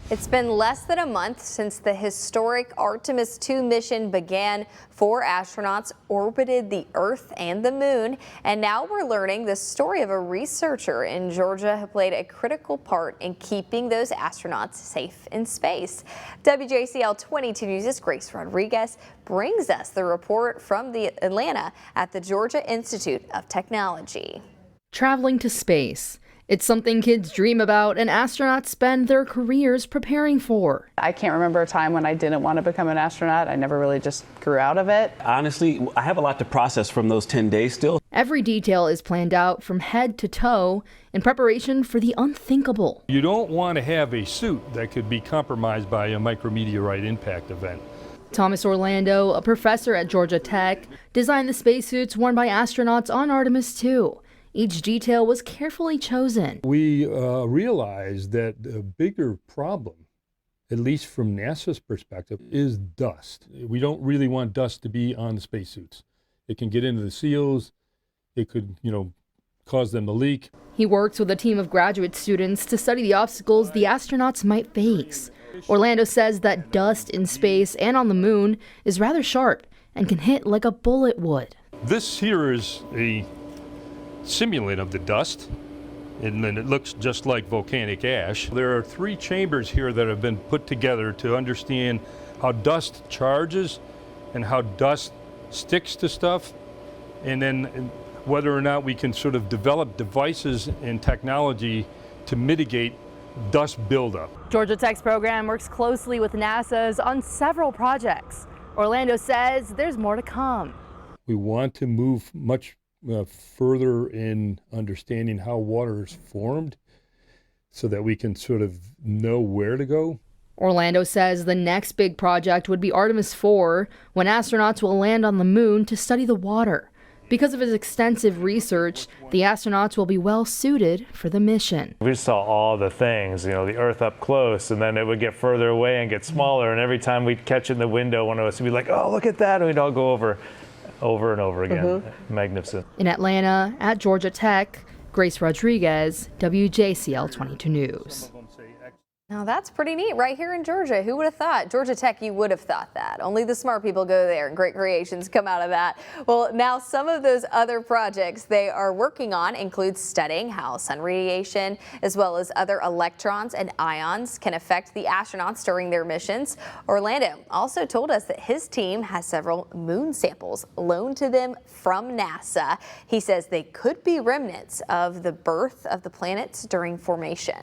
It's been less than a month since the historic Artemis II mission began. 4 astronauts orbited the Earth and the Moon, and now we're learning the story of a researcher in Georgia who played a critical part in keeping those astronauts safe in space. WJCL 22 News' Grace Rodriguez brings us the report from Atlanta at the Georgia Institute of Technology. Traveling to space. It's something kids dream about and astronauts spend their careers preparing for. I can't remember a time when I didn't want to become an astronaut. I never really just grew out of it. Honestly, I have a lot to process from those 10 days still. Every detail is planned out from head to toe in preparation for the unthinkable. You don't want to have a suit that could be compromised by a micrometeorite impact event. Thomas Orlando, a professor at Georgia Tech, designed the spacesuits worn by astronauts on Artemis II. Each detail was carefully chosen. We realized that the bigger problem, at least from NASA's perspective, is dust. We don't really want dust to be on the spacesuits. It can get into the seals. It could, cause them to leak. He works with a team of graduate students to study the obstacles the astronauts might face. Orlando says that dust in space and on the moon is rather sharp and can hit like a bullet would. This here is a simulant of the dust, and then it looks just like volcanic ash. There are 3 chambers here that have been put together to understand how dust charges and how dust sticks to stuff, and then whether or not we can sort of develop devices and technology to mitigate dust buildup. Georgia Tech's program works closely with NASA's on several projects. Orlando says there's more to come. We want to move much further in understanding how water is formed so that we can sort of know where to go. Orlando says the next big project would be Artemis IV, when astronauts will land on the moon to study the water. Because of his extensive research, the astronauts will be well suited for the mission. We saw all the things, the Earth up close, and then it would get further away and get smaller, and every time we'd catch it in the window, one of us would be like, oh, look at that, and we'd all go over and over again. Magnificent. In Atlanta, at Georgia Tech, Grace Rodriguez, WJCL 22 News. Now that's pretty neat right here in Georgia. Who would have thought? Georgia Tech, you would have thought that. Only the smart people go there and great creations come out of that. Well, now some of those other projects they are working on include studying how sun radiation as well as other electrons and ions can affect the astronauts during their missions. Orlando also told us that his team has several moon samples loaned to them from NASA. He says they could be remnants of the birth of the planets during formation.